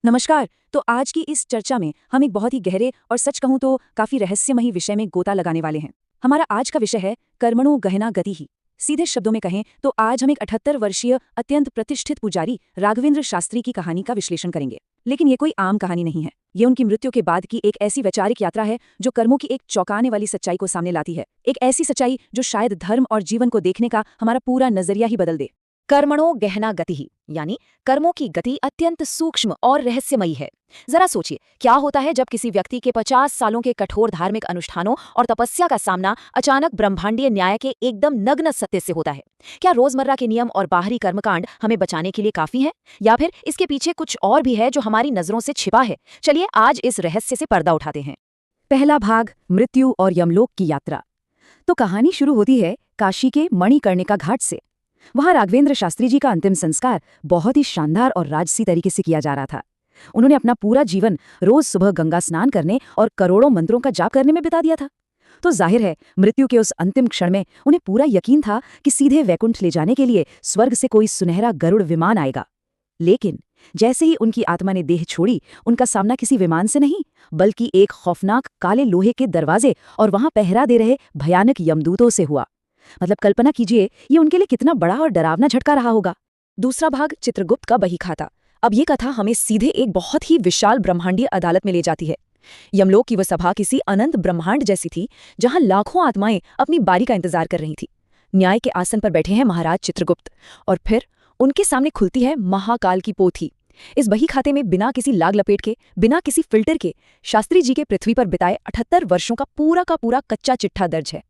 नमस्कार। तो आज की इस चर्चा में हम एक बहुत ही गहरे और सच कहूं तो काफी रहस्यमयी विषय में गोता लगाने वाले हैं। हमारा आज का विषय है कर्मणो गहना गति ही। सीधे शब्दों में कहें तो आज हम एक 78 वर्षीय अत्यंत प्रतिष्ठित पुजारी राघवेंद्र शास्त्री की कहानी का विश्लेषण करेंगे। लेकिन ये कोई आम कहानी नहीं है। ये उनकी मृत्यु के बाद की एक ऐसी वैचारिक यात्रा है जो कर्मों की एक चौंकाने वाली सच्चाई को सामने लाती है। एक ऐसी सच्चाई जो शायद धर्म और जीवन को देखने का हमारा पूरा नजरिया ही बदल दे। कर्मणो गहना गति ही यानी कर्मों की गति अत्यंत सूक्ष्म और रहस्यमयी है। जरा सोचिए, क्या होता है जब किसी व्यक्ति के 50 सालों के कठोर धार्मिक अनुष्ठानों और तपस्या का सामना अचानक ब्रह्मांडीय न्याय के एकदम नग्न सत्य से होता है। क्या रोजमर्रा के नियम और बाहरी कर्मकांड हमें बचाने के लिए काफी हैं, या फिर इसके पीछे कुछ और भी है जो हमारी नजरों से छिपा है? चलिए आज इस रहस्य से पर्दा उठाते हैं। पहला भाग, मृत्यु और यमलोक की यात्रा। तो कहानी शुरू होती है काशी के मणिकर्णिका घाट से। वहां राघवेंद्र शास्त्री जी का अंतिम संस्कार बहुत ही शानदार और राजसी तरीके से किया जा रहा था। उन्होंने अपना पूरा जीवन रोज सुबह गंगा स्नान करने और करोड़ों मंत्रों का जाप करने में बिता दिया था। तो जाहिर है मृत्यु के उस अंतिम क्षण में उन्हें पूरा यकीन था कि सीधे वैकुंठ ले जाने के लिए स्वर्ग से कोई सुनहरा गरुड़ विमान आएगा। लेकिन जैसे ही उनकी आत्मा ने देह छोड़ी, उनका सामना किसी विमान से नहीं बल्कि एक खौफनाक काले लोहे के दरवाजे और वहां पहरा दे रहे भयानक यमदूतों से हुआ। मतलब कल्पना कीजिए, ये उनके लिए कितना बड़ा और डरावना झटका रहा होगा। दूसरा भाग, चित्रगुप्त का बही खाता। अब ये कथा हमें सीधे एक बहुत ही विशाल ब्रह्मांडीय अदालत में ले जाती है। यमलोक की वह सभा किसी अनंत ब्रह्मांड जैसी थी, जहां लाखों आत्माएं अपनी बारी का इंतजार कर रही थी। न्याय के आसन पर बैठे हैं महाराज चित्रगुप्त, और फिर उनके सामने खुलती है महाकाल की पोथी। इस बही खाते में बिना किसी लाग लपेट के, बिना किसी फिल्टर के शास्त्री जी के पृथ्वी पर बिताए 78 वर्षों का पूरा कच्चा चिट्ठा दर्ज है।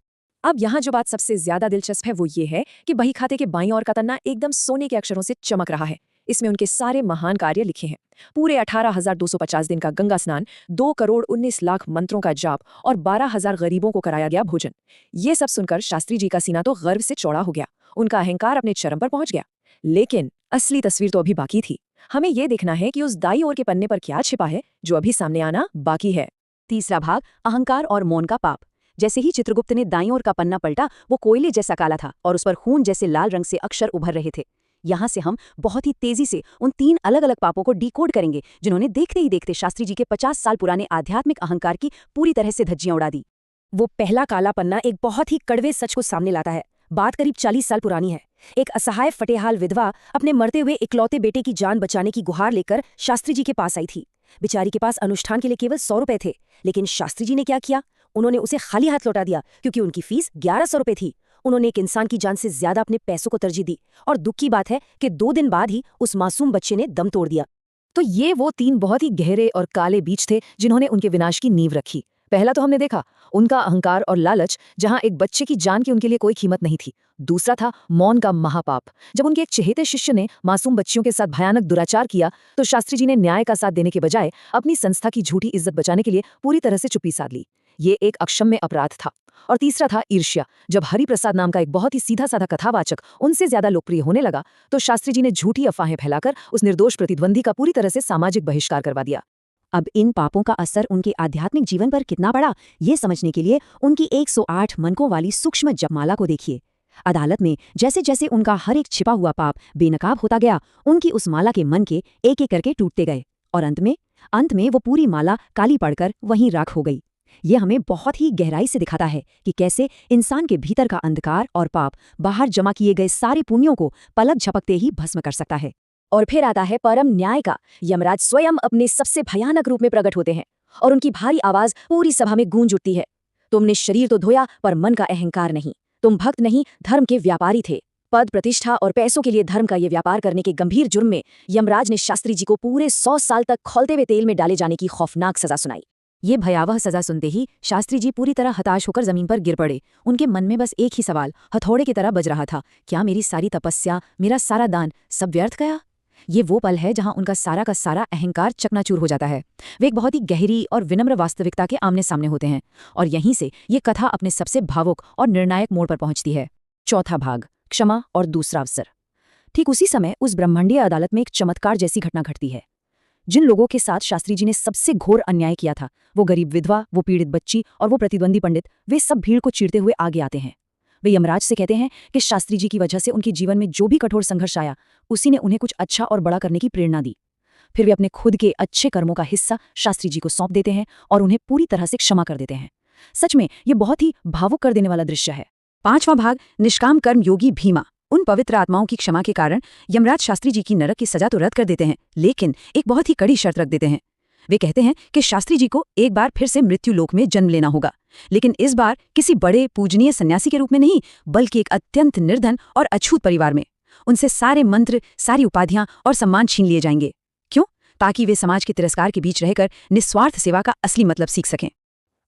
अब यहाँ जो बात सबसे ज्यादा दिलचस्प है वो ये है कि बही खाते के बाईं ओर का तन्ना एकदम सोने के अक्षरों से चमक रहा है। इसमें उनके सारे महान कार्य लिखे हैं। पूरे 18,250 दिन का गंगा स्नान, 2,19,00,000 मंत्रों का जाप और 12,000 गरीबों को कराया गया भोजन। ये सब सुनकर शास्त्री जी का सीना तो गर्व से चौड़ा हो गया। उनका अहंकार अपने चरम पर पहुंच गया। लेकिन असली तस्वीर तो अभी बाकी थी। हमें ये देखना है कि उस दाईं ओर के पन्ने पर क्या छिपा है जो अभी सामने आना बाकी है। तीसरा भाग, अहंकार और मौन का पाप। जैसे ही चित्रगुप्त ने दाईं ओर का पन्ना पलटा, वो कोयले जैसा काला था और उस पर खून जैसे लाल रंग से अक्षर उभर रहे थे। यहाँ से हम बहुत ही तेजी से उन 3 अलग अलग पापों को डिकोड करेंगे जिन्होंने देखते ही देखते शास्त्री जी के 50 साल पुराने आध्यात्मिक अहंकार की पूरी तरह से धज्जियां उड़ा दी। वो पहला काला पन्ना एक बहुत ही कड़वे सच को सामने लाता है। बात करीब 40 साल पुरानी है। एक असहाय फटेहाल विधवा अपने मरते हुए इकलौते बेटे की जान बचाने की गुहार लेकर शास्त्री जी के पास आई थी। बेचारी के पास अनुष्ठान के लिए केवल 100 रुपए थे, लेकिन शास्त्री जी ने क्या किया? उन्होंने उसे खाली हाथ लौटा दिया, क्योंकि उनकी फीस 1100 रुपए थी। उन्होंने एक इंसान की जान से ज्यादा अपने पैसों को तरजीह दी, और दुख की बात है कि 2 दिन बाद ही उस मासूम बच्चे ने दम तोड़ दिया। तो ये वो 3 बहुत ही गहरे और काले बीज थे जिन्होंने उनके विनाश की नींव रखी। पहला तो हमने देखा उनका अहंकार और लालच, जहां एक बच्चे की जान की उनके लिए कोई कीमत नहीं थी। दूसरा था मौन का महापाप। जब उनके एक चहेते शिष्य ने मासूम बच्चियों के साथ भयानक दुराचार किया, तो शास्त्री जी ने न्याय का साथ देने के बजाय अपनी संस्था की झूठी इज्जत बचाने के लिए पूरी तरह से चुप्पी साध ली। ये एक अक्षम्य अपराध था। और तीसरा था ईर्ष्या। जब हरिप्रसाद नाम का एक बहुत ही सीधा साधा कथावाचक उनसे ज्यादा लोकप्रिय होने लगा, तो शास्त्री जी ने झूठी अफवाहें फैलाकर उस निर्दोष प्रतिद्वंदी का पूरी तरह से सामाजिक बहिष्कार करवा दिया। अब इन पापों का असर उनके आध्यात्मिक जीवन पर कितना पड़ा, ये समझने के लिए उनकी 108 मनकों वाली सूक्ष्म जपमाला को देखिए। अदालत में जैसे जैसे उनका हर एक छिपा हुआ पाप बेनकाब होता गया, उनकी उस माला के मन के एक एक करके टूटते गए, और अंत में वो पूरी माला काली पड़कर वहीं राख हो गई। ये हमें बहुत ही गहराई से दिखाता है कि कैसे इंसान के भीतर का अंधकार और पाप बाहर जमा किए गए सारे पुण्यों को पलक झपकते ही भस्म कर सकता है। और फिर आता है परम न्याय का। यमराज स्वयं अपने सबसे भयानक रूप में प्रकट होते हैं, और उनकी भारी आवाज पूरी सभा में गूंज उठती है। तुमने शरीर तो धोया, पर मन का अहंकार नहीं। तुम भक्त नहीं, धर्म के व्यापारी थे। पद, प्रतिष्ठा और पैसों के लिए धर्म का ये व्यापार करने के गंभीर जुर्म में यमराज ने शास्त्री जी को पूरे 100 साल तक खौलते हुए तेल में डाले जाने की खौफनाक सजा सुनाई। ये भयावह सजा सुनते ही शास्त्री जी पूरी तरह हताश होकर जमीन पर गिर पड़े। उनके मन में बस एक ही सवाल हथौड़े की तरह बज रहा था, क्या मेरी सारी तपस्या, मेरा सारा दान सब व्यर्थ गया? ये वो पल है जहां उनका सारा का सारा अहंकार चकनाचूर हो जाता है। वे एक बहुत ही गहरी और विनम्र वास्तविकता के आमने सामने होते हैं, और यहीं से ये कथा अपने सबसे भावुक और निर्णायक मोड़ पर पहुंचती है। चौथा भाग, क्षमा और दूसरा अवसर। ठीक उसी समय उस ब्रह्मांडीय अदालत में एक चमत्कार जैसी घटना घटती है। जिन लोगों के साथ शास्त्री जी ने सबसे घोर अन्याय किया था, वो गरीब विधवा, वो पीड़ित बच्ची और वो प्रतिद्वंदी पंडित, वे सब भीड़ को चीरते हुए आगे आते हैं। वे यमराज से कहते हैं कि शास्त्री जी की वजह से उनके जीवन में जो भी कठोर संघर्ष आया, उसी ने उन्हें कुछ अच्छा और बड़ा करने की प्रेरणा दी। फिर वे अपने खुद के अच्छे कर्मों का हिस्सा शास्त्री जी को सौंप देते हैं और उन्हें पूरी तरह से क्षमा कर देते हैं। सच में ये बहुत ही भावुक कर देने वाला दृश्य है। 5वां भाग, निष्काम कर्म योगी भीमा। उन पवित्र आत्माओं की क्षमा के कारण यमराज शास्त्री जी की नरक की सजा तो रद्द कर देते हैं, लेकिन एक बहुत ही कड़ी शर्त रख देते हैं। वे कहते हैं कि शास्त्री जी को एक बार फिर से मृत्यु लोक में जन्म लेना होगा, लेकिन इस बार किसी बड़े पूजनीय सन्यासी के रूप में नहीं, बल्कि एक अत्यंत निर्धन और अछूत परिवार में। उनसे सारे मंत्र, सारी उपाधियां और सम्मान छीन लिए जाएंगे। क्यों? ताकि वे समाज के तिरस्कार के बीच रहकर निस्वार्थ सेवा का असली मतलब सीख सकें।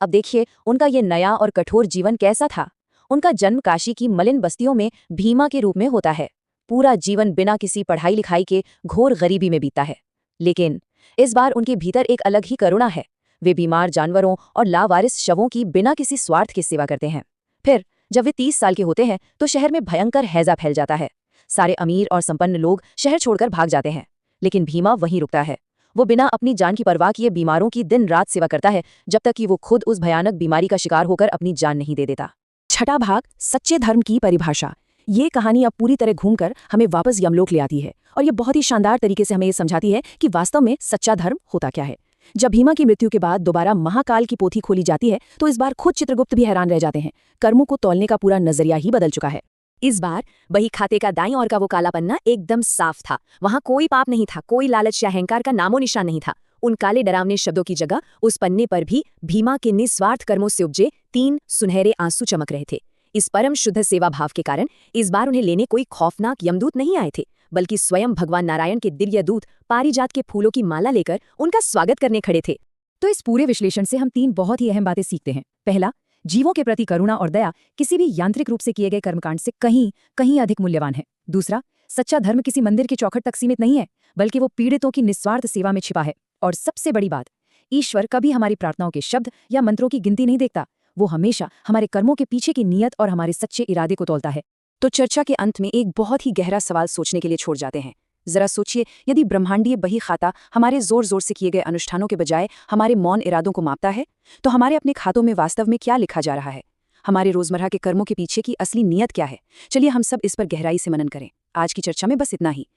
अब देखिए उनका ये नया और कठोर जीवन कैसा था। उनका जन्म काशी की मलिन बस्तियों में भीमा के रूप में होता है। पूरा जीवन बिना किसी पढ़ाई लिखाई के घोर गरीबी में बीता है, लेकिन इस बार उनके भीतर एक अलग ही करुणा है। वे बीमार जानवरों और लावारिस शवों की बिना किसी स्वार्थ की सेवा करते हैं। फिर जब वे 30 साल के होते हैं तो शहर में भयंकर हैजा फैल जाता है। सारे अमीर और संपन्न लोग शहर छोड़कर भाग जाते हैं, लेकिन भीमा वहीं रुकता है। वो बिना अपनी जान की परवाह किए बीमारों की दिन रात सेवा करता है, जब तक कि वो खुद उस भयानक बीमारी का शिकार होकर अपनी जान नहीं दे देता। 6वां भाग, सच्चे धर्म की परिभाषा। ये कहानी अब पूरी तरह घूमकर हमें वापस यमलोक ले आती है और ये बहुत ही शानदार तरीके से हमें ये समझाती है कि वास्तव में सच्चा धर्म होता क्या है। जब भीमा की मृत्यु के बाद दोबारा महाकाल की पोथी खोली जाती है तो इस बार खुद चित्रगुप्त भी हैरान रह जाते हैं। कर्मों को तौलने का पूरा नजरिया ही बदल चुका है। इस बार बही खाते का दाईं ओर का वो काला पन्ना एकदम साफ था। वहां कोई पाप नहीं था, कोई लालच या अहंकार का नामो निशान नहीं था। उन काले डरावने शब्दों की जगह उस पन्ने पर भी भीमा के निस्वार्थ कर्मों से उपजे 3 सुनहरे आंसू चमक रहे थे। इस परम शुद्ध सेवा भाव के कारण इस बार उन्हें लेने कोई खौफनाक यमदूत नहीं आए थे, बल्कि स्वयं भगवान नारायण के दिव्य दूत पारिजात के फूलों की माला लेकर उनका स्वागत करने खड़े थे। तो इस पूरे विश्लेषण से हम 3 बहुत ही अहम बातें सीखते हैं। पहला, जीवों के प्रति करुणा और दया किसी भी यांत्रिक रूप से किए गए कर्मकांड से कहीं कहीं अधिक मूल्यवान है। दूसरा, सच्चा धर्म किसी मंदिर की चौखट तक सीमित नहीं है, बल्कि वो पीड़ितों की निस्वार्थ सेवा में छिपा है। और सबसे बड़ी बात, ईश्वर कभी हमारी प्रार्थनाओं के शब्द या मंत्रों की गिनती नहीं देखता। वो हमेशा हमारे कर्मों के पीछे की नीयत और हमारे सच्चे इरादे को तौलता है। तो चर्चा के अंत में एक बहुत ही गहरा सवाल सोचने के लिए छोड़ जाते हैं। जरा सोचिए, यदि ब्रह्मांडीय बही खाता हमारे जोर जोर से किए गए अनुष्ठानों के बजाय हमारे मौन इरादों को मापता है, तो हमारे अपने खातों में वास्तव में क्या लिखा जा रहा है? हमारे रोजमर्रा के कर्मों के पीछे की असली नीयत क्या है? चलिए हम सब इस पर गहराई से मनन करें। आज की चर्चा में बस इतना ही।